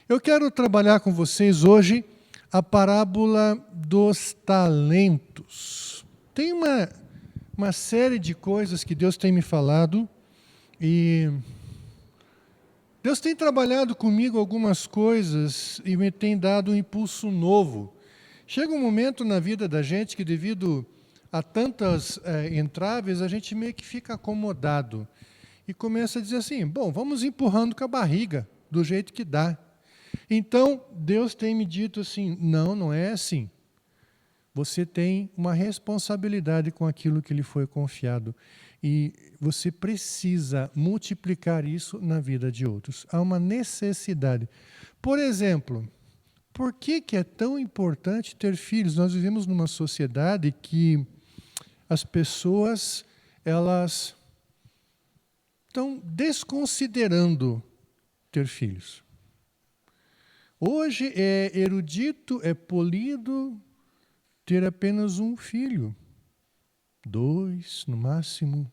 Eu quero trabalhar com vocês hoje a parábola dos talentos. Tem uma série de coisas que Deus tem me falado e Deus tem trabalhado comigo algumas coisas e me tem dado um impulso novo. Chega um momento na vida da gente que, devido a tantas entraves, a gente meio que fica acomodado e começa a dizer assim, bom, vamos empurrando com a barriga, do jeito que dá. Então, Deus tem me dito assim, não é assim. Você tem uma responsabilidade com aquilo que lhe foi confiado. E você precisa multiplicar isso na vida de outros. Há uma necessidade. Por exemplo, por que é tão importante ter filhos? Nós vivemos numa sociedade que as pessoas, elas estão desconsiderando ter filhos. Hoje é erudito, é polido ter apenas um filho. 2, no máximo.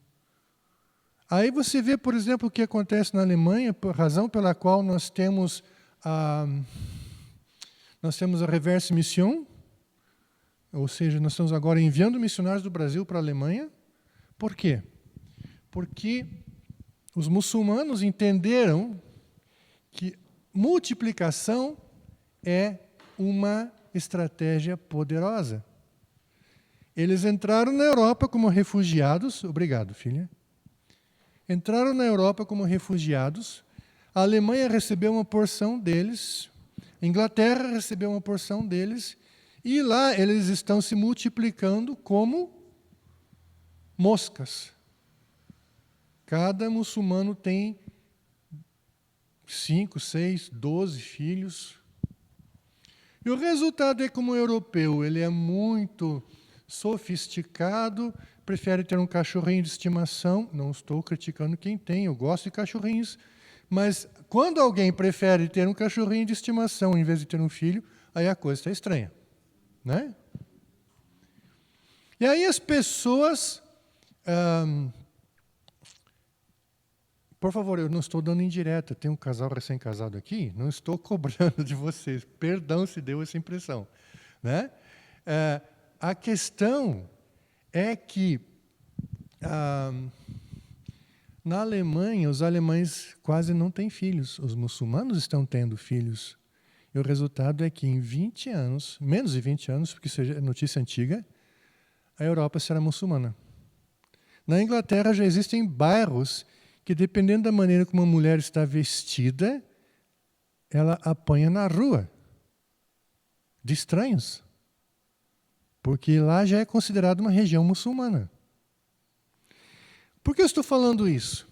Aí você vê, por exemplo, o que acontece na Alemanha, por razão pela qual nós temos a Reverse Mission, ou seja, nós estamos agora enviando missionários do Brasil para a Alemanha. Por quê? Porque os muçulmanos entenderam que multiplicação é uma estratégia poderosa. Eles entraram na Europa como refugiados. Obrigado, filha. Entraram na Europa como refugiados. A Alemanha recebeu uma porção deles. A Inglaterra recebeu uma porção deles. E lá eles estão se multiplicando como moscas. Cada muçulmano tem 5, 6, 12 filhos. E o resultado é como o europeu, ele é muito sofisticado, prefere ter um cachorrinho de estimação. Não estou criticando quem tem, eu gosto de cachorrinhos. Mas quando alguém prefere ter um cachorrinho de estimação em vez de ter um filho, aí a coisa está estranha, né? E aí as pessoas... Por favor, eu não estou dando indireta. Tem um casal recém-casado aqui, não estou cobrando de vocês. Perdão se deu essa impressão, né? A questão é que na Alemanha, os alemães quase não têm filhos. Os muçulmanos estão tendo filhos. E o resultado é que em 20 anos, menos de 20 anos, porque isso é notícia antiga, a Europa será muçulmana. Na Inglaterra já existem bairros que, dependendo da maneira como uma mulher está vestida, ela apanha na rua de estranhos. Porque lá já é considerado uma região muçulmana. Por que eu estou falando isso?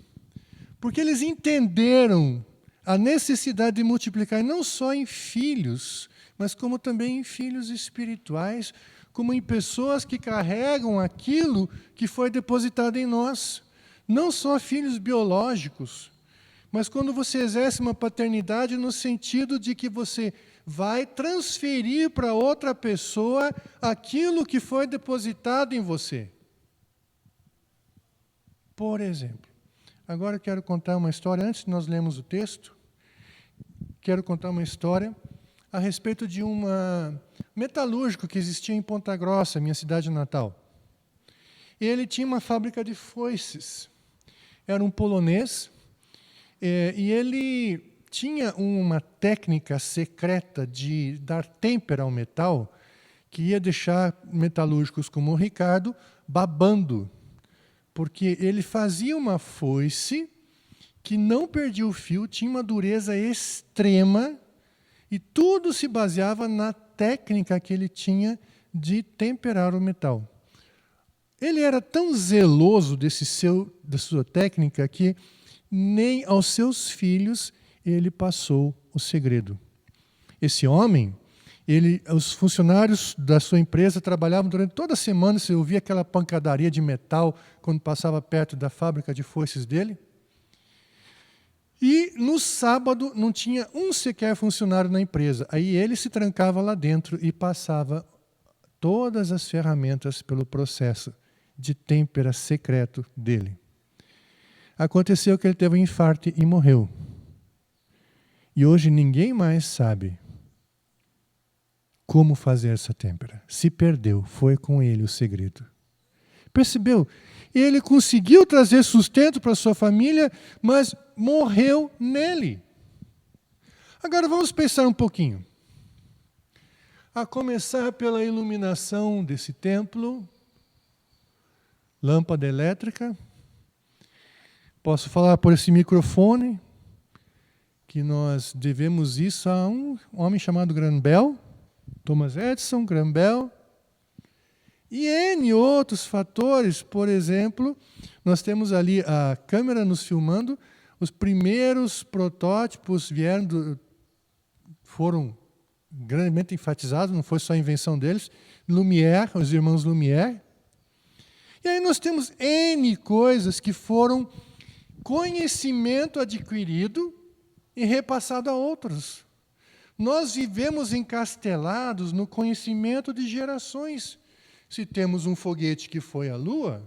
Porque eles entenderam a necessidade de multiplicar não só em filhos, mas como também em filhos espirituais, como em pessoas que carregam aquilo que foi depositado em nós. Não só filhos biológicos, mas quando você exerce uma paternidade no sentido de que você vai transferir para outra pessoa aquilo que foi depositado em você. Por exemplo, agora eu quero contar uma história, antes de nós lermos o texto, quero contar uma história a respeito de um metalúrgico que existia em Ponta Grossa, minha cidade natal. Ele tinha uma fábrica de foices. Era um polonês, e ele tinha uma técnica secreta de dar têmpera ao metal, que ia deixar metalúrgicos como o Ricardo babando, porque ele fazia uma foice que não perdia o fio, tinha uma dureza extrema, e tudo se baseava na técnica que ele tinha de temperar o metal. Ele era tão zeloso da sua técnica que nem aos seus filhos ele passou o segredo. Esse homem, os funcionários da sua empresa trabalhavam durante toda a semana, você ouvia aquela pancadaria de metal quando passava perto da fábrica de foices dele. E no sábado não tinha um sequer funcionário na empresa. Aí ele se trancava lá dentro e passava todas as ferramentas pelo processo de têmpera secreto dele. Aconteceu que ele teve um infarto e morreu. E hoje ninguém mais sabe como fazer essa têmpera. Se perdeu, foi com ele o segredo. Percebeu? Ele conseguiu trazer sustento para sua família, mas morreu nele. Agora vamos pensar um pouquinho. A começar pela iluminação desse templo, lâmpada elétrica. Posso falar por esse microfone que nós devemos isso a um homem chamado Graham Bell, Thomas Edison, Graham Bell, e N outros fatores. Por exemplo, nós temos ali a câmera nos filmando, os primeiros protótipos foram grandemente enfatizados, não foi só a invenção deles, Lumière, os irmãos Lumière. E aí nós temos N coisas que foram conhecimento adquirido e repassado a outros. Nós vivemos encastelados no conhecimento de gerações. Se temos um foguete que foi à Lua,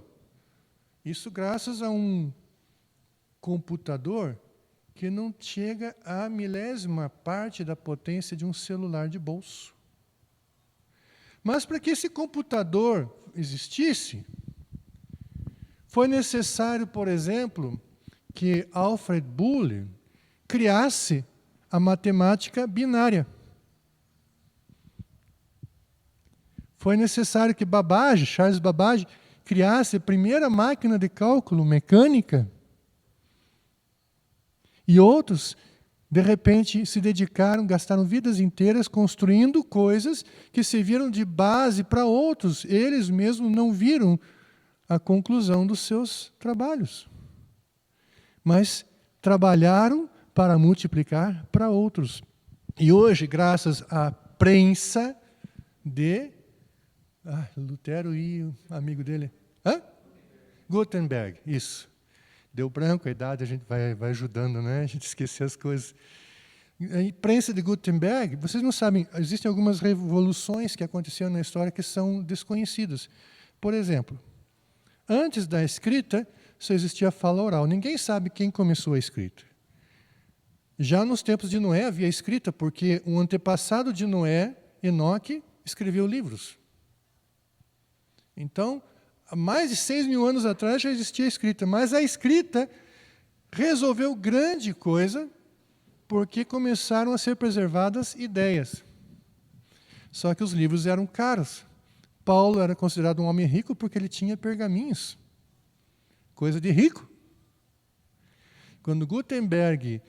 isso graças a um computador que não chega à milésima parte da potência de um celular de bolso. Mas para que esse computador existisse, foi necessário, por exemplo, que Alfred Boole criasse a matemática binária. Foi necessário que Charles Babbage, criasse a primeira máquina de cálculo mecânica. E outros, de repente, se dedicaram, gastaram vidas inteiras construindo coisas que serviram de base para outros. Eles mesmos não viram a conclusão dos seus trabalhos, mas trabalharam para multiplicar para outros. E hoje, graças à prensa de Lutero e o amigo dele, Gutenberg, isso. Deu branco, a idade a gente vai ajudando, né? A gente esquecer as coisas. A imprensa de Gutenberg, vocês não sabem, existem algumas revoluções que aconteceram na história que são desconhecidas. Por exemplo, antes da escrita, só existia a fala oral. Ninguém sabe quem começou a escrita. Já nos tempos de Noé havia escrita, porque um antepassado de Noé, Enoque, escreveu livros. Então, há mais de 6.000 anos atrás já existia a escrita, mas a escrita resolveu grande coisa, porque começaram a ser preservadas ideias. Só que os livros eram caros. Paulo era considerado um homem rico porque ele tinha pergaminhos. Coisa de rico. Quando Gutenberg,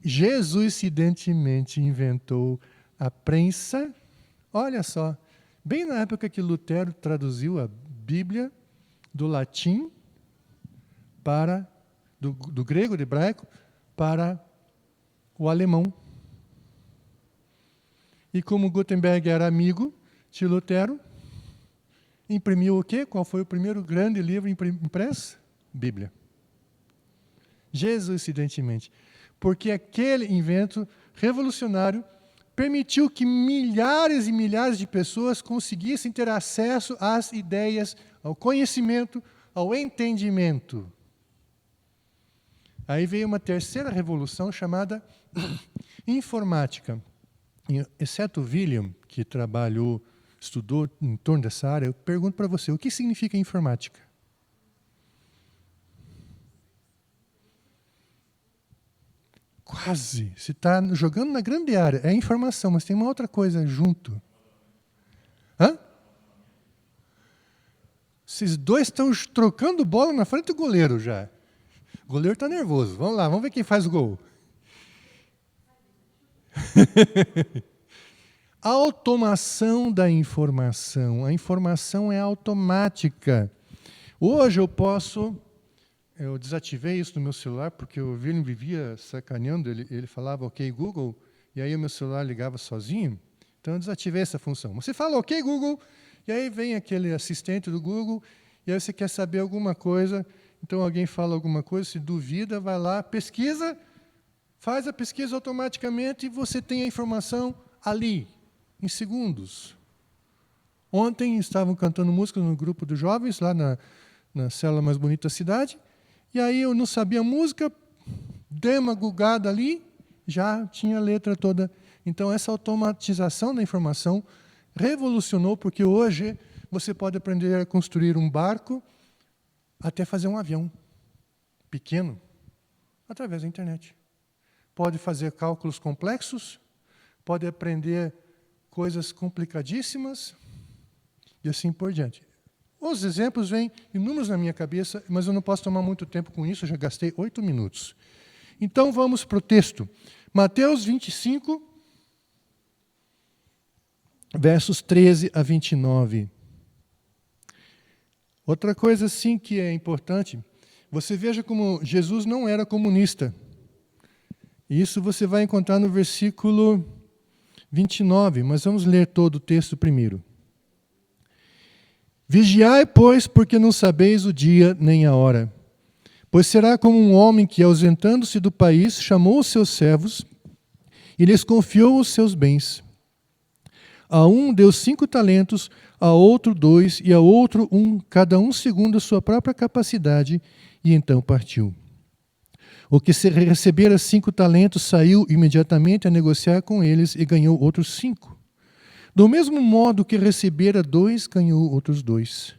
jesuicidentemente, inventou a prensa, olha só, bem na época que Lutero traduziu a Bíblia do latim para, do grego, do hebraico, para o alemão. E como Gutenberg era amigo de Lutero, imprimiu o quê? Qual foi o primeiro grande livro impresso? Bíblia. Jesuicidentemente. Porque aquele invento revolucionário permitiu que milhares e milhares de pessoas conseguissem ter acesso às ideias, ao conhecimento, ao entendimento. Aí veio uma terceira revolução chamada informática. Exceto William, que estudou em torno dessa área, eu pergunto para você, o que significa informática? Quase. Você está jogando na grande área. É informação, mas tem uma outra coisa junto. Esses dois estão trocando bola na frente do goleiro já. O goleiro está nervoso. Vamos lá, vamos ver quem faz o gol. A automação da informação. A informação é automática. Hoje eu desativei isso no meu celular, porque o William vivia sacaneando, ele falava OK Google, e aí o meu celular ligava sozinho, então eu desativei essa função. Você fala OK Google, e aí vem aquele assistente do Google, e aí você quer saber alguma coisa, então alguém fala alguma coisa, se duvida, vai lá, pesquisa, faz a pesquisa automaticamente, e você tem a informação ali, em segundos. Ontem estavam cantando música no grupo dos jovens, lá na célula mais bonita da cidade, e aí eu não sabia a música, dei uma gugada ali, já tinha a letra toda. Então, essa automatização da informação revolucionou, porque hoje você pode aprender a construir um barco até fazer um avião pequeno através da internet. Pode fazer cálculos complexos, pode aprender coisas complicadíssimas e assim por diante. Os exemplos vêm inúmeros na minha cabeça, mas eu não posso tomar muito tempo com isso, eu já gastei 8 minutos. Então, vamos para o texto. Mateus 25, versos 13 a 29. Outra coisa, sim, que é importante, você veja como Jesus não era comunista. Isso você vai encontrar no versículo 29, mas vamos ler todo o texto primeiro. Vigiai, pois, porque não sabeis o dia nem a hora. Pois será como um homem que, ausentando-se do país, chamou os seus servos e lhes confiou os seus bens. A um deu 5 talentos, a outro 2 e a outro 1, cada um segundo a sua própria capacidade, e então partiu. O que recebera 5 talentos saiu imediatamente a negociar com eles e ganhou outros 5. Do mesmo modo que recebera 2, ganhou outros 2.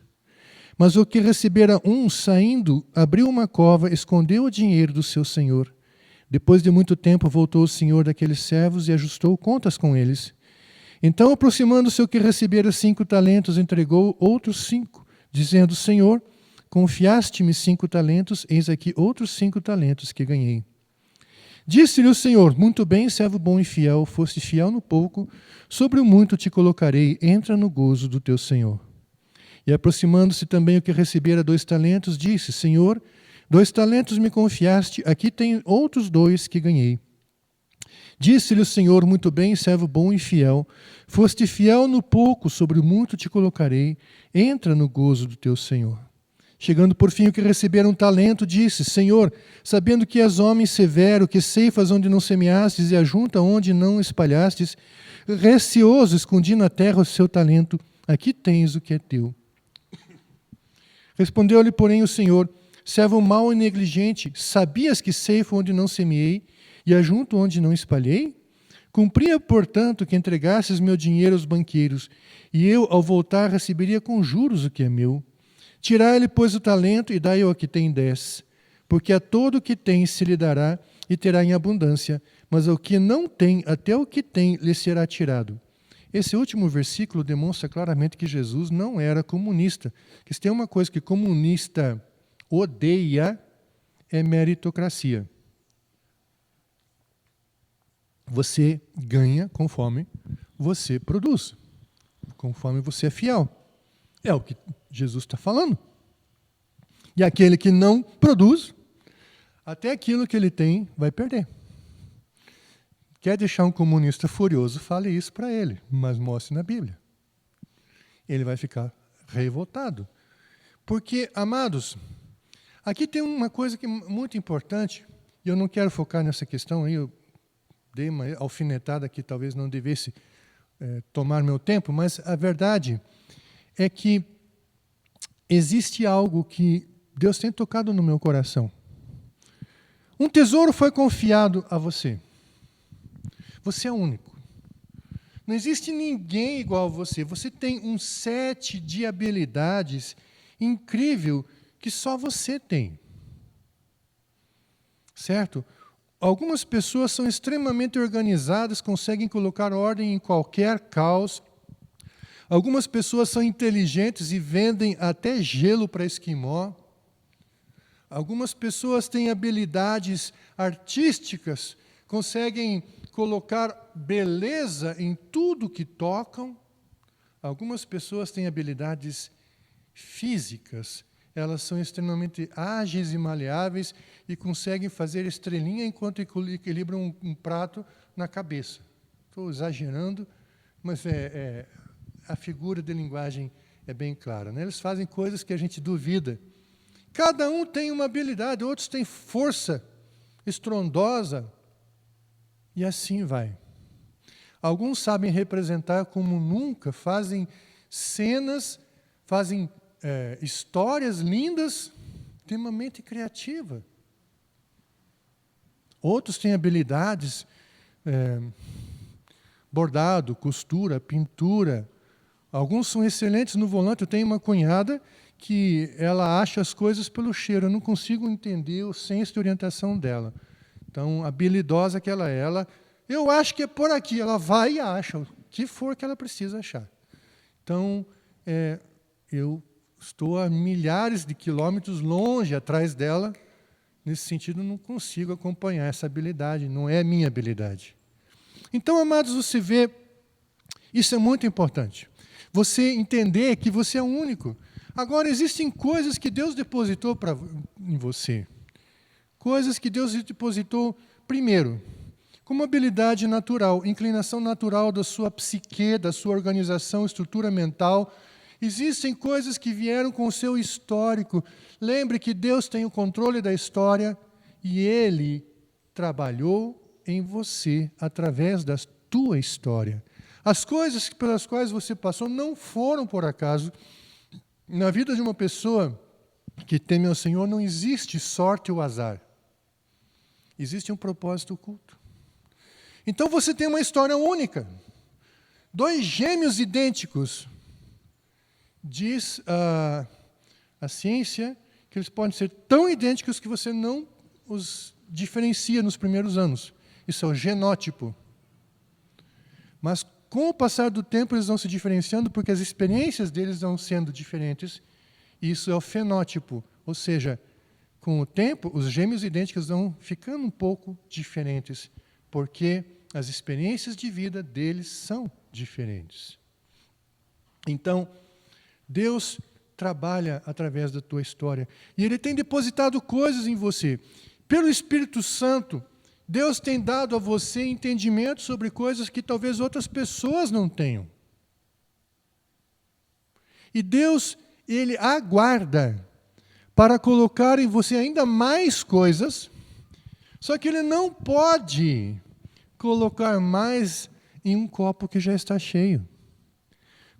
Mas o que recebera 1, saindo, abriu uma cova, escondeu o dinheiro do seu senhor. Depois de muito tempo voltou o senhor daqueles servos e ajustou contas com eles. Então, aproximando-se o que recebera 5 talentos, entregou outros 5, dizendo: Senhor, confiaste-me 5 talentos, eis aqui outros 5 talentos que ganhei. Disse-lhe o Senhor: muito bem, servo bom e fiel, foste fiel no pouco, sobre o muito te colocarei, entra no gozo do teu Senhor. E aproximando-se também o que recebera 2 talentos, disse: Senhor, 2 talentos me confiaste, aqui tem outros 2 que ganhei. Disse-lhe o Senhor: muito bem, servo bom e fiel, foste fiel no pouco, sobre o muito te colocarei, entra no gozo do teu Senhor. Chegando por fim o que recebera 1 talento, disse: Senhor, sabendo que és homem severo, que ceifas onde não semeastes e ajunta onde não espalhastes, receoso escondi na terra o seu talento, aqui tens o que é teu. Respondeu-lhe, porém, o Senhor: servo mau e negligente, sabias que ceifo onde não semeei e ajunto onde não espalhei? Cumpria, portanto, que entregasses meu dinheiro aos banqueiros, e eu, ao voltar, receberia com juros o que é meu. Tirai-lhe, pois, o talento e dai ao que tem 10, porque a todo o que tem se lhe dará e terá em abundância, mas ao que não tem, até o que tem lhe será tirado. Esse último versículo demonstra claramente que Jesus não era comunista. Que se tem uma coisa que comunista odeia, é meritocracia. Você ganha conforme você produz, conforme você é fiel. É o que Jesus está falando. E aquele que não produz, até aquilo que ele tem vai perder. Quer deixar um comunista furioso, fale isso para ele, mas mostre na Bíblia. Ele vai ficar revoltado. Porque, amados, aqui tem uma coisa que é muito importante, e eu não quero focar nessa questão aí, eu dei uma alfinetada que talvez não devesse tomar meu tempo, mas a verdade é que existe algo que Deus tem tocado no meu coração. Um tesouro foi confiado a você. Você é único. Não existe ninguém igual a você. Você tem um set de habilidades incrível que só você tem. Certo? Algumas pessoas são extremamente organizadas, conseguem colocar ordem em qualquer caos. Algumas pessoas são inteligentes e vendem até gelo para esquimó. Algumas pessoas têm habilidades artísticas, conseguem colocar beleza em tudo que tocam. Algumas pessoas têm habilidades físicas, elas são extremamente ágeis e maleáveis e conseguem fazer estrelinha enquanto equilibram um prato na cabeça. Estou exagerando, mas a figura de linguagem é bem clara, né? Eles fazem coisas que a gente duvida. Cada um tem uma habilidade, outros têm força estrondosa, e assim vai. Alguns sabem representar como nunca, fazem cenas, fazem histórias lindas, extremamente criativa. Outros têm habilidades, bordado, costura, pintura. Alguns são excelentes no volante. Eu tenho uma cunhada que ela acha as coisas pelo cheiro. Eu não consigo entender o senso de orientação dela. Então, habilidosa que ela é, eu acho que é por aqui. Ela vai e acha o que for que ela precisa achar. Então, eu estou a milhares de quilômetros longe atrás dela. Nesse sentido, não consigo acompanhar essa habilidade. Não é minha habilidade. Então, amados, você vê, isso é muito importante. Você entender que você é único. Agora, existem coisas que Deus depositou em você. Coisas que Deus depositou, primeiro, como habilidade natural, inclinação natural da sua psique, da sua organização, estrutura mental. Existem coisas que vieram com o seu histórico. Lembre que Deus tem o controle da história e Ele trabalhou em você através da tua história. As coisas pelas quais você passou não foram por acaso. Na vida de uma pessoa que teme ao Senhor não existe sorte ou azar. Existe um propósito oculto. Então você tem uma história única. 2 gêmeos idênticos. Diz a ciência que eles podem ser tão idênticos que você não os diferencia nos primeiros anos. Isso é o genótipo. Mas com o passar do tempo eles vão se diferenciando porque as experiências deles vão sendo diferentes. Isso é o fenótipo. Ou seja, com o tempo, os gêmeos idênticos vão ficando um pouco diferentes, porque as experiências de vida deles são diferentes. Então, Deus trabalha através da tua história. E Ele tem depositado coisas em você. Pelo Espírito Santo, Deus tem dado a você entendimento sobre coisas que talvez outras pessoas não tenham. E Deus, Ele aguarda para colocar em você ainda mais coisas, só que Ele não pode colocar mais em um copo que já está cheio.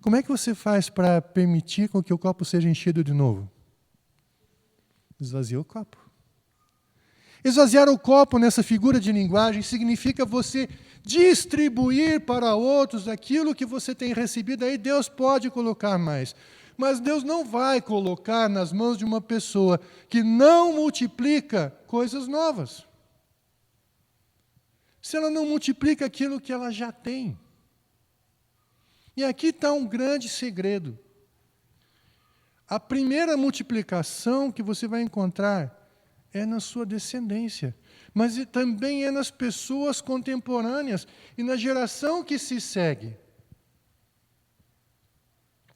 Como é que você faz para permitir com que o copo seja enchido de novo? Esvazia o copo. Esvaziar o copo nessa figura de linguagem significa você distribuir para outros aquilo que você tem recebido. Aí Deus pode colocar mais. Mas Deus não vai colocar nas mãos de uma pessoa que não multiplica coisas novas. Se ela não multiplica aquilo que ela já tem. E aqui está um grande segredo. A primeira multiplicação que você vai encontrar é na sua descendência, mas também é nas pessoas contemporâneas e na geração que se segue.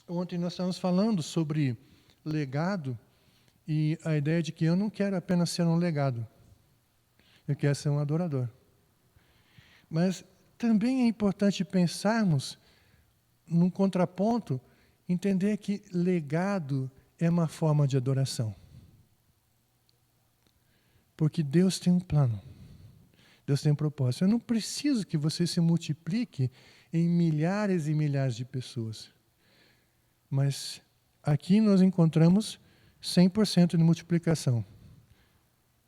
Ontem nós estávamos falando sobre legado e a ideia de que eu não quero apenas ser um legado, eu quero ser um adorador. Mas também é importante pensarmos num contraponto, entender que legado é uma forma de adoração. Porque Deus tem um plano. Deus tem um propósito. Eu não preciso que você se multiplique em milhares e milhares de pessoas. Mas aqui nós encontramos 100% de multiplicação.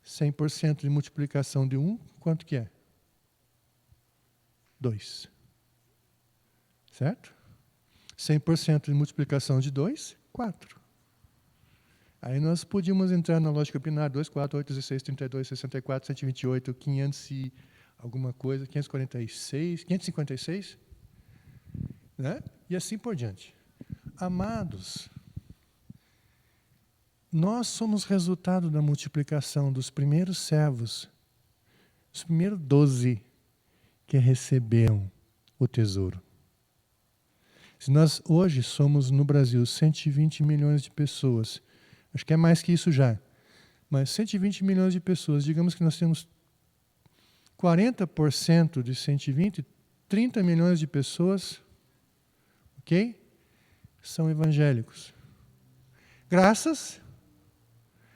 100% de multiplicação de 1, quanto que é? 2. Certo? 100% de multiplicação de 2, 4. Aí nós podíamos entrar na lógica binária, 2, 4, 8, 16, 32, 64, 128, 500 e alguma coisa, 546, 556, né? E assim por diante. Amados, nós somos resultado da multiplicação dos primeiros servos, os primeiros 12 que receberam o tesouro. Se nós hoje somos no Brasil 120 milhões de pessoas, acho que é mais que isso já, mas 120 milhões de pessoas, digamos que nós temos 40% de 120, 30 milhões de pessoas, ok? São evangélicos. Graças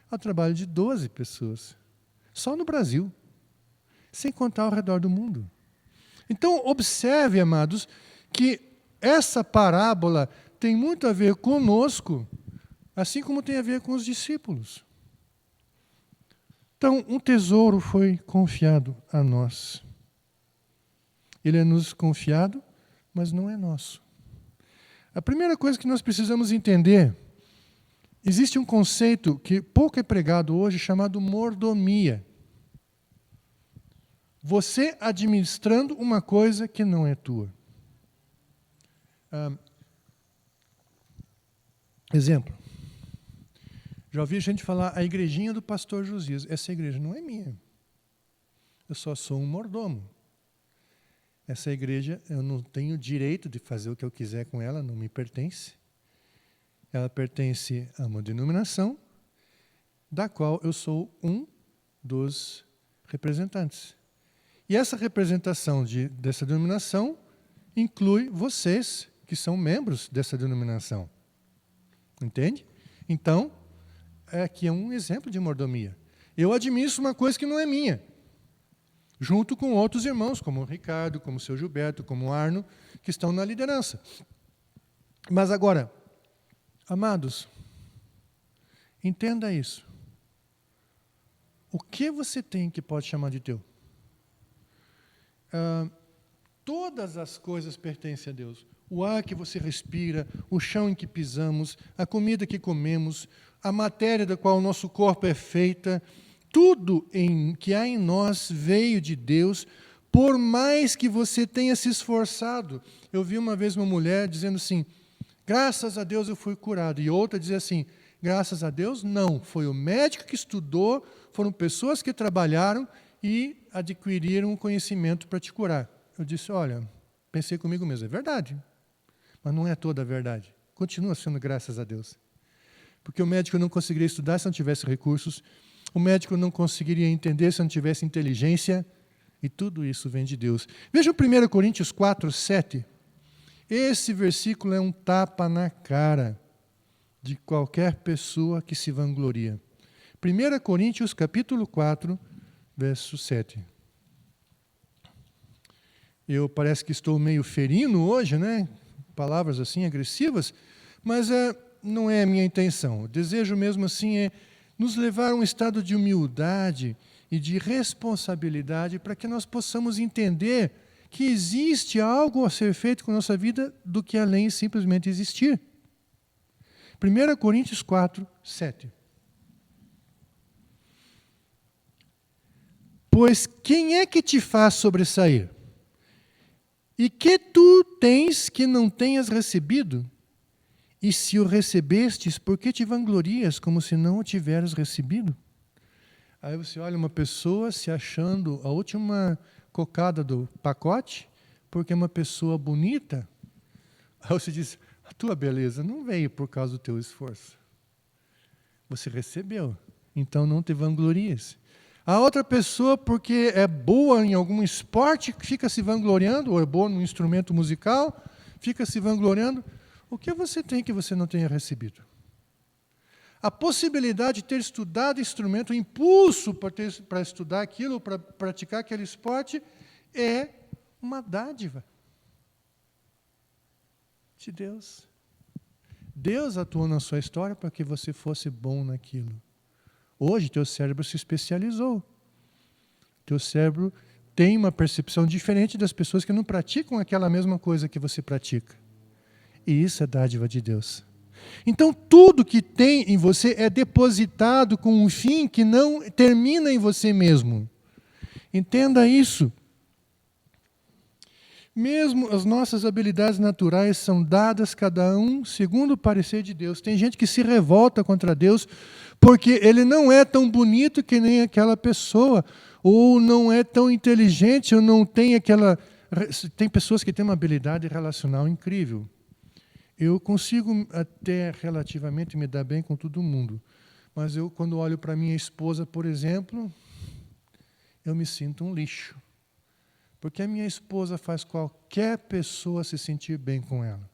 ao trabalho de 12 pessoas, só no Brasil, sem contar ao redor do mundo. Então, observe, amados, que essa parábola tem muito a ver conosco, assim como tem a ver com os discípulos. Então, um tesouro foi confiado a nós. Ele é nos confiado, mas não é nosso. A primeira coisa que nós precisamos entender, existe um conceito que pouco é pregado hoje, chamado mordomia. Você administrando uma coisa que não é tua. Exemplo. Já ouvi gente falar a igrejinha do pastor Josias. Essa igreja não é minha. Eu só sou um mordomo. Essa igreja, eu não tenho direito de fazer o que eu quiser com ela, não me pertence. Ela pertence a uma denominação, da qual eu sou um dos representantes. E essa representação dessa denominação inclui vocês, que são membros dessa denominação. Entende? Então, aqui é um exemplo de mordomia. Eu administro uma coisa que não é minha, junto com outros irmãos, como o Ricardo, como o seu Gilberto, como o Arno, que estão na liderança. Mas agora, amados, entenda isso. O que você tem que pode chamar de teu? Todas as coisas pertencem a Deus. O ar que você respira, o chão em que pisamos, a comida que comemos, a matéria da qual o nosso corpo é feita, tudo que há em nós veio de Deus, por mais que você tenha se esforçado. Eu vi uma vez uma mulher dizendo assim, graças a Deus eu fui curado. E outra dizia assim, graças a Deus não, foi o médico que estudou, foram pessoas que trabalharam e adquiriram o conhecimento para te curar. Eu disse, olha, pensei comigo mesmo, é verdade, mas não é toda a verdade. Continua sendo graças a Deus. Porque o médico não conseguiria estudar se não tivesse recursos, o médico não conseguiria entender se não tivesse inteligência, e tudo isso vem de Deus. Veja o 1 Coríntios 4, 7. Esse versículo é um tapa na cara de qualquer pessoa que se vangloria. 1 Coríntios capítulo 4, verso 7. Eu parece que estou meio ferino hoje, né? Palavras assim agressivas, mas não é a minha intenção. O desejo mesmo assim é nos levar a um estado de humildade e de responsabilidade para que nós possamos entender que existe algo a ser feito com a nossa vida do que além de simplesmente existir. 1 Coríntios 4, 7. Pois quem é que te faz sobressair? E que tu tens que não tenhas recebido? E se o recebestes, por que te vanglorias como se não o tiveras recebido? Aí você olha uma pessoa se achando a última cocada do pacote, porque é uma pessoa bonita. Aí você diz, a tua beleza não veio por causa do teu esforço. Você recebeu, então não te vanglories. A outra pessoa, porque é boa em algum esporte, fica se vangloriando, ou é boa num instrumento musical, fica se vangloriando. O que você tem que você não tenha recebido? A possibilidade de ter estudado instrumento, o impulso para estudar aquilo, para praticar aquele esporte, é uma dádiva de Deus. Deus atuou na sua história para que você fosse bom naquilo. Hoje, teu cérebro se especializou. Teu cérebro tem uma percepção diferente das pessoas que não praticam aquela mesma coisa que você pratica. E isso é dádiva de Deus. Então, tudo que tem em você é depositado com um fim que não termina em você mesmo. Entenda isso. Mesmo as nossas habilidades naturais são dadas cada um segundo o parecer de Deus. Tem gente que se revolta contra Deus porque ele não é tão bonito que nem aquela pessoa, ou não é tão inteligente, ou não tem aquela... Tem pessoas que têm uma habilidade relacional incrível. Eu consigo até relativamente me dar bem com todo mundo, mas eu, quando olho para minha esposa, por exemplo, eu me sinto um lixo. Porque a minha esposa faz qualquer pessoa se sentir bem com ela.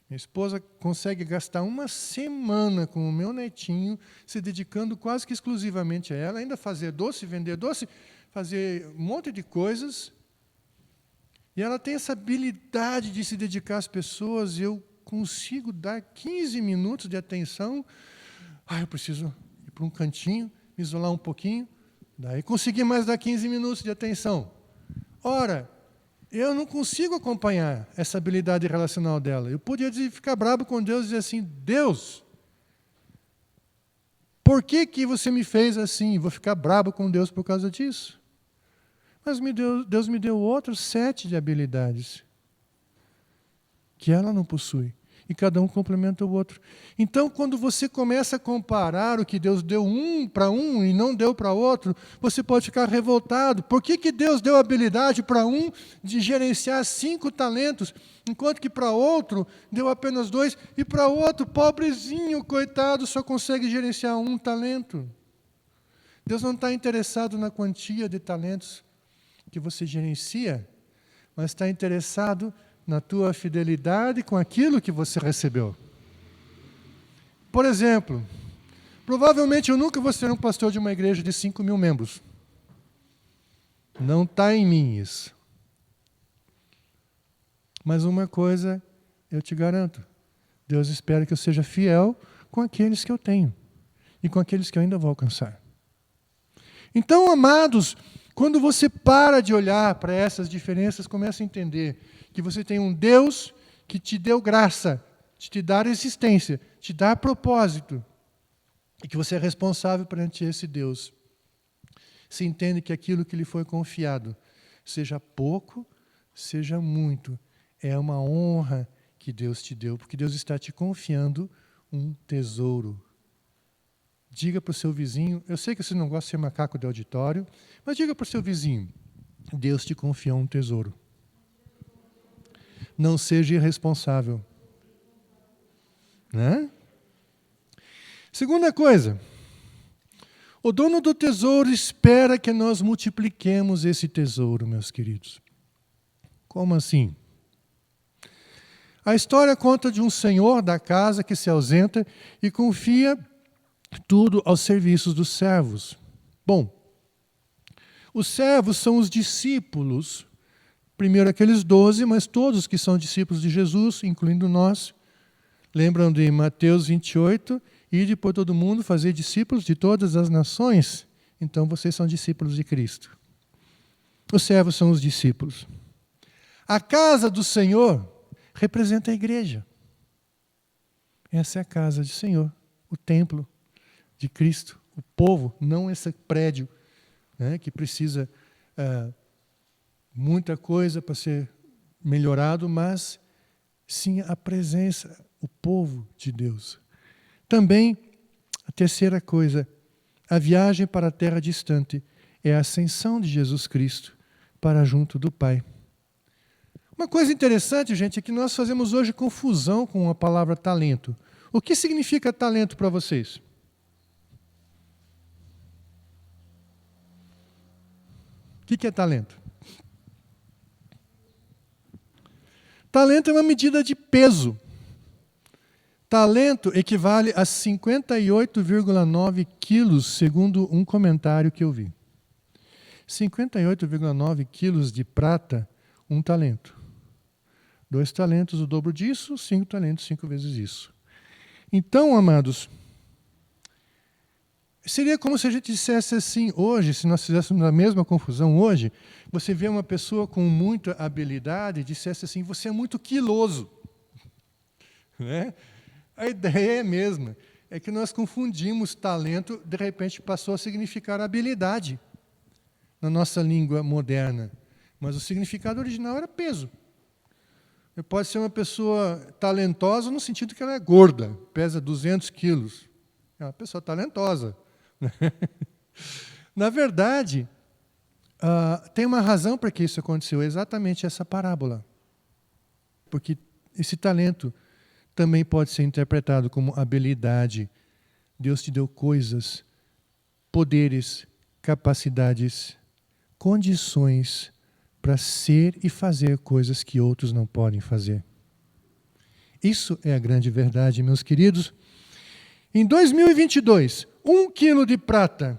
Minha esposa consegue gastar uma semana com o meu netinho, se dedicando quase que exclusivamente a ela, ainda fazer doce, vender doce, fazer um monte de coisas. E ela tem essa habilidade de se dedicar às pessoas, e eu consigo dar 15 minutos de atenção. Eu preciso ir para um cantinho me isolar um pouquinho, daí consegui mais dar 15 minutos de atenção. Ora, eu não consigo acompanhar essa habilidade relacional dela. Eu podia ficar bravo com Deus e dizer assim, Deus, por que você me fez assim? Vou ficar bravo com Deus por causa disso. Mas Deus me deu outros 7 de habilidades que ela não possui. E cada um complementa o outro. Então, quando você começa a comparar o que Deus deu para um e não deu para outro, você pode ficar revoltado. Por que Deus deu habilidade para um de gerenciar 5 talentos, enquanto que para outro deu apenas 2, e para outro, pobrezinho, coitado, só consegue gerenciar 1 talento? Deus não está interessado na quantia de talentos que você gerencia, mas está interessado na tua fidelidade com aquilo que você recebeu. Por exemplo, provavelmente eu nunca vou ser um pastor de uma igreja de 5.000 membros. Não está em mim isso. Mas uma coisa eu te garanto, Deus espera que eu seja fiel com aqueles que eu tenho e com aqueles que eu ainda vou alcançar. Então, amados, quando você para de olhar para essas diferenças, começa a entender que você tem um Deus que te deu graça, te dá existência, te dá propósito, e que você é responsável perante esse Deus. Se entende que aquilo que lhe foi confiado, seja pouco, seja muito, é uma honra que Deus te deu, porque Deus está te confiando um tesouro. Diga para o seu vizinho, eu sei que você não gosta de ser macaco de auditório, mas diga para o seu vizinho, Deus te confiou um tesouro. Não seja irresponsável. Né? Segunda coisa, o dono do tesouro espera que nós multipliquemos esse tesouro, meus queridos. Como assim? A história conta de um senhor da casa que se ausenta e confia tudo aos serviços dos servos. Bom, os servos são os discípulos, primeiro aqueles 12, mas todos que são discípulos de Jesus, incluindo nós. Lembram de Mateus 28? E depois todo mundo fazer discípulos de todas as nações. Então vocês são discípulos de Cristo. Os servos são os discípulos. A casa do Senhor representa a igreja. Essa é a casa do Senhor, o templo de Cristo, o povo, não esse prédio, né, que precisa muita coisa para ser melhorado, mas sim a presença, o povo de Deus. Também, a terceira coisa, a viagem para a terra distante é a ascensão de Jesus Cristo para junto do Pai. Uma coisa interessante, gente, é que nós fazemos hoje confusão com a palavra talento. O que significa talento para vocês? O que é talento? Talento é uma medida de peso. Talento equivale a 58,9 quilos, segundo um comentário que eu vi. 58,9 quilos de prata, um talento. 2 talentos, o dobro disso, 5 talentos, 5 vezes isso. Então, amados, seria como se a gente dissesse assim, hoje, se nós fizéssemos a mesma confusão hoje, você vê uma pessoa com muita habilidade e dissesse assim, você é muito quiloso. Né? A ideia é a mesma, é que nós confundimos talento, de repente passou a significar habilidade na nossa língua moderna. Mas o significado original era peso. Pode ser uma pessoa talentosa no sentido que ela é gorda, pesa 200 quilos. É uma pessoa talentosa. Na verdade, tem uma razão para que isso aconteceu, exatamente essa parábola. Porque esse talento também pode ser interpretado como habilidade. Deus te deu coisas, poderes, capacidades, condições para ser e fazer coisas que outros não podem fazer. Isso é a grande verdade, meus queridos. Em 2022, 1 quilo de prata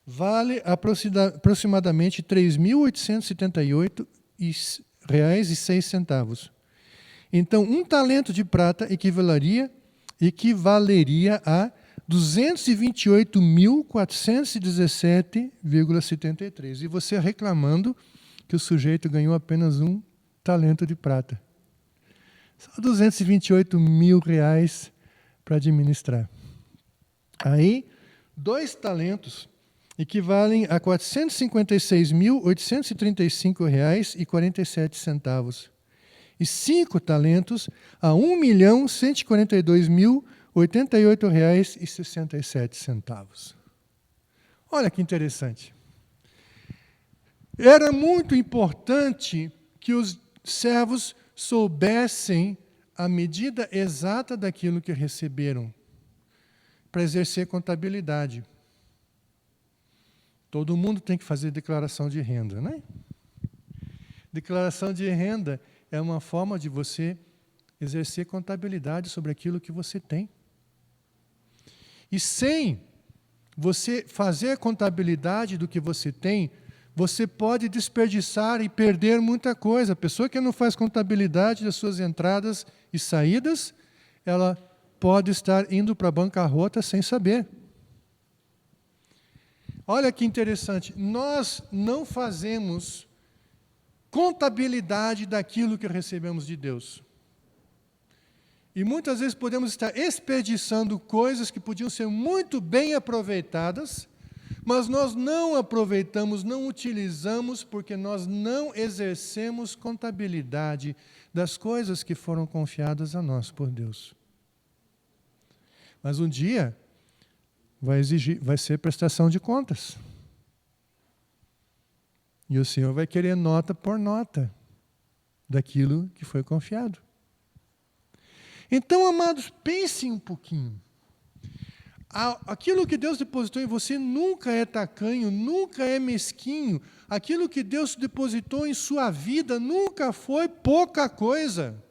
vale aproximadamente R$ 3.878,06. Então, um talento de prata equivaleria a 228.417,73. E você reclamando que o sujeito ganhou apenas 1 talento de prata. Só R$228.000 para administrar. Aí, 2 talentos equivalem a R$456.835,47. E 5 talentos a R$1.142.088,67. Olha que interessante. Era muito importante que os servos soubessem a medida exata daquilo que receberam para exercer contabilidade. Todo mundo tem que fazer declaração de renda, né? Declaração de renda é uma forma de você exercer contabilidade sobre aquilo que você tem. E sem você fazer a contabilidade do que você tem, você pode desperdiçar e perder muita coisa. A pessoa que não faz contabilidade das suas entradas e saídas, ela pode estar indo para a bancarrota sem saber. Olha que interessante, nós não fazemos contabilidade daquilo que recebemos de Deus. E muitas vezes podemos estar desperdiçando coisas que podiam ser muito bem aproveitadas, mas nós não aproveitamos, não utilizamos, porque nós não exercemos contabilidade das coisas que foram confiadas a nós por Deus. Mas um dia vai ser prestação de contas. E o Senhor vai querer nota por nota daquilo que foi confiado. Então, amados, pensem um pouquinho. Aquilo que Deus depositou em você nunca é tacanho, nunca é mesquinho. Aquilo que Deus depositou em sua vida nunca foi pouca coisa.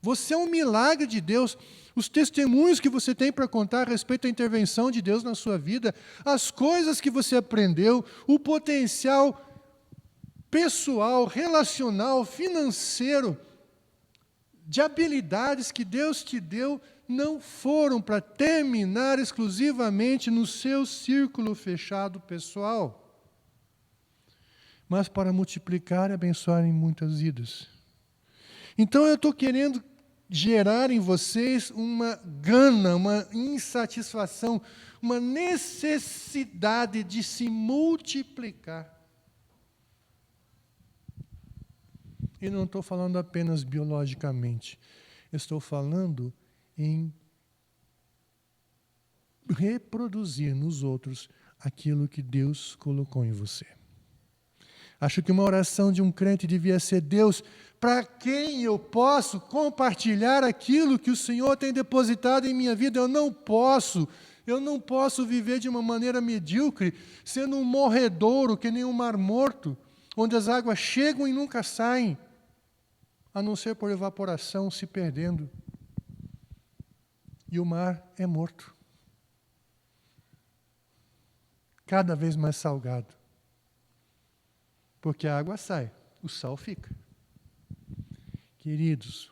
Você é um milagre de Deus. Os testemunhos que você tem para contar a respeito da intervenção de Deus na sua vida, as coisas que você aprendeu, o potencial pessoal, relacional, financeiro, de habilidades que Deus te deu, não foram para terminar exclusivamente no seu círculo fechado pessoal, mas para multiplicar e abençoar em muitas vidas. Então eu estou querendo gerar em vocês uma gana, uma insatisfação, uma necessidade de se multiplicar. E não estou falando apenas biologicamente, estou falando em reproduzir nos outros aquilo que Deus colocou em você. Acho que uma oração de um crente devia ser: Deus, para quem eu posso compartilhar aquilo que o Senhor tem depositado em minha vida? Eu não posso viver de uma maneira medíocre, sendo um morredouro, que nem um mar morto, onde as águas chegam e nunca saem, a não ser por evaporação, se perdendo. E o mar é morto. Cada vez mais salgado. Porque a água sai, o sal fica. Queridos,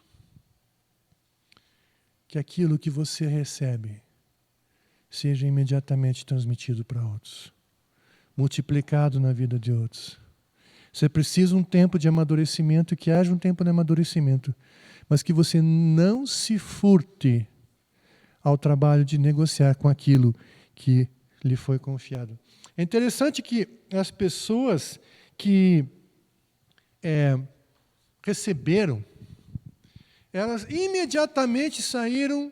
que aquilo que você recebe seja imediatamente transmitido para outros, multiplicado na vida de outros. Você precisa um tempo de amadurecimento, que haja um tempo de amadurecimento, mas que você não se furte ao trabalho de negociar com aquilo que lhe foi confiado. É interessante que as pessoas que receberam, elas imediatamente saíram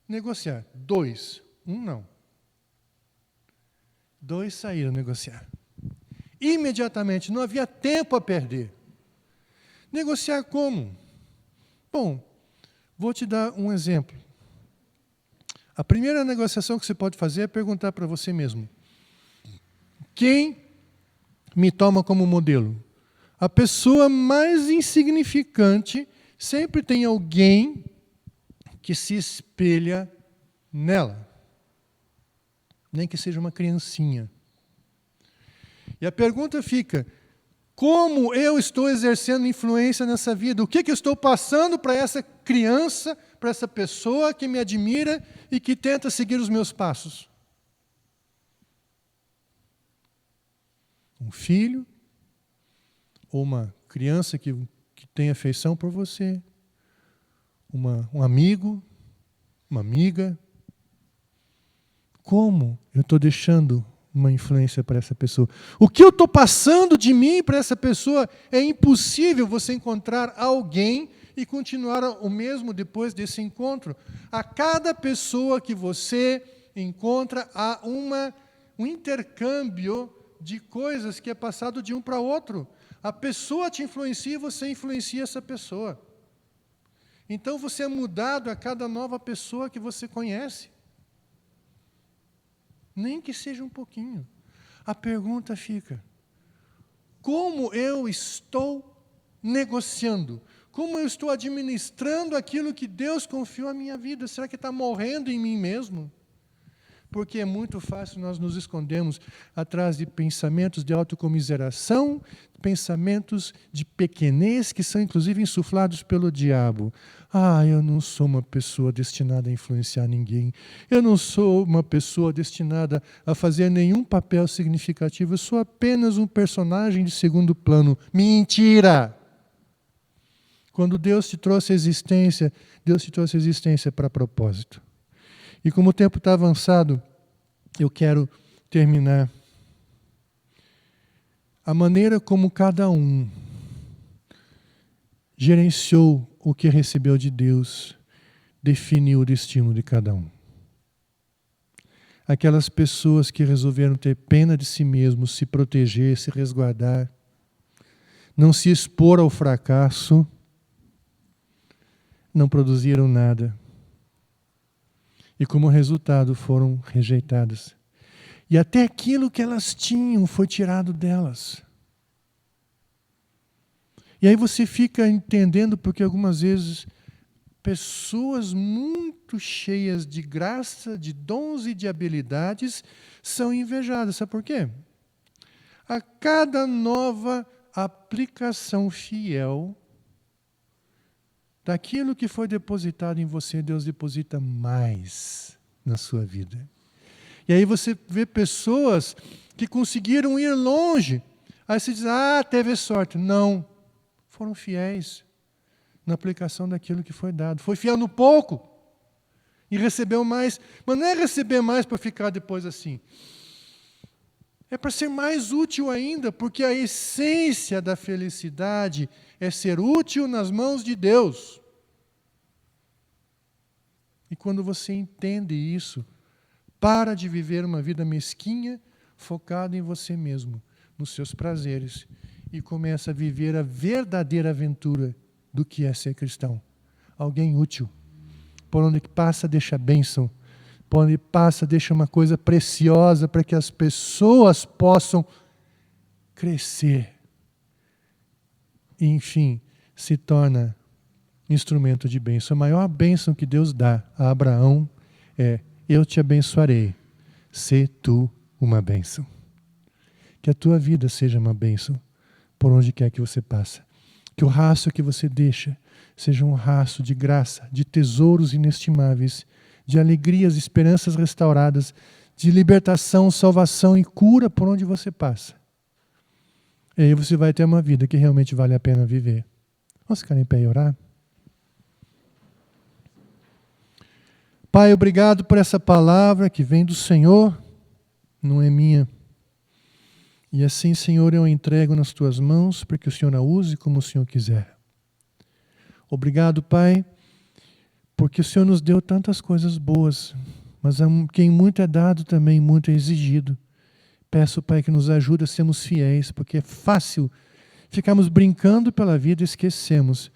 negociar. 2, 1 não. 2 saíram negociar. Imediatamente, não havia tempo a perder. Negociar como? Bom, vou te dar um exemplo. A primeira negociação que você pode fazer é perguntar para você mesmo: quem me toma como modelo? A pessoa mais insignificante sempre tem alguém que se espelha nela, nem que seja uma criancinha. E a pergunta fica: como eu estou exercendo influência nessa vida? O que eu estou passando para essa criança para essa pessoa que me admira e que tenta seguir os meus passos? Um filho ou uma criança que tem afeição por você, um amigo, uma amiga. Como eu estou deixando uma influência para essa pessoa? O que eu estou passando de mim para essa pessoa? É impossível você encontrar alguém e continuar o mesmo depois desse encontro. A cada pessoa que você encontra, há um intercâmbio de coisas que é passado de um para outro. A pessoa te influencia e você influencia essa pessoa. Então você é mudado a cada nova pessoa que você conhece. Nem que seja um pouquinho. A pergunta fica: como eu estou negociando? Como eu estou administrando aquilo que Deus confiou à minha vida? Será que está morrendo em mim mesmo? Porque é muito fácil nós nos escondermos atrás de pensamentos de autocomiseração, pensamentos de pequenez, que são inclusive insuflados pelo diabo. Eu não sou uma pessoa destinada a influenciar ninguém. Eu não sou uma pessoa destinada a fazer nenhum papel significativo. Eu sou apenas um personagem de segundo plano. Mentira! Quando Deus te trouxe a existência, Deus te trouxe a existência para propósito. E como o tempo está avançado, eu quero terminar. A maneira como cada um gerenciou o que recebeu de Deus definiu o destino de cada um. Aquelas pessoas que resolveram ter pena de si mesmos, se proteger, se resguardar, não se expor ao fracasso, não produziram nada. E como resultado foram rejeitadas. E até aquilo que elas tinham foi tirado delas. E aí você fica entendendo porque algumas vezes pessoas muito cheias de graça, de dons e de habilidades são invejadas. Sabe por quê? A cada nova aplicação fiel daquilo que foi depositado em você, Deus deposita mais na sua vida. E aí você vê pessoas que conseguiram ir longe. Aí você diz, teve sorte. Não, foram fiéis na aplicação daquilo que foi dado. Foi fiel no pouco e recebeu mais. Mas não é receber mais para ficar depois assim. É para ser mais útil ainda, porque a essência da felicidade é ser útil nas mãos de Deus. E quando você entende isso, para de viver uma vida mesquinha, focada em você mesmo, nos seus prazeres, e começa a viver a verdadeira aventura do que é ser cristão. Alguém útil. Por onde passa, deixa bênção. Por onde passa, deixa uma coisa preciosa para que as pessoas possam crescer. E, enfim, se torna instrumento de bênção. A maior bênção que Deus dá a Abraão é: eu te abençoarei, sê tu uma bênção. Que a tua vida seja uma bênção por onde quer que você passa. Que o rastro que você deixa seja um rastro de graça, de tesouros inestimáveis, de alegrias, esperanças restauradas, de libertação, salvação e cura por onde você passa. E aí você vai ter uma vida que realmente vale a pena viver. Vamos ficar em pé e orar? Pai, obrigado por essa palavra que vem do Senhor, não é minha. E assim, Senhor, eu a entrego nas Tuas mãos para que o Senhor a use como o Senhor quiser. Obrigado, Pai, porque o Senhor nos deu tantas coisas boas, mas a quem muito é dado também muito é exigido. Peço, Pai, que nos ajude a sermos fiéis, porque é fácil ficarmos brincando pela vida e esquecemos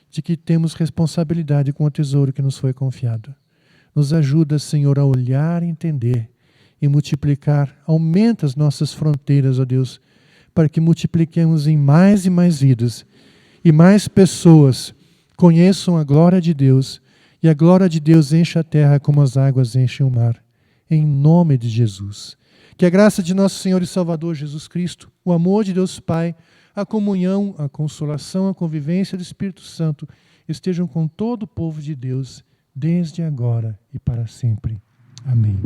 de que temos responsabilidade com o tesouro que nos foi confiado. Nos ajuda, Senhor, a olhar e entender e multiplicar. Aumenta as nossas fronteiras, ó Deus, para que multipliquemos em mais e mais vidas e mais pessoas conheçam a glória de Deus e a glória de Deus enche a terra como as águas enchem o mar. Em nome de Jesus. Que a graça de nosso Senhor e Salvador Jesus Cristo, o amor de Deus Pai, a comunhão, a consolação, a convivência do Espírito Santo estejam com todo o povo de Deus, desde agora e para sempre. Amém.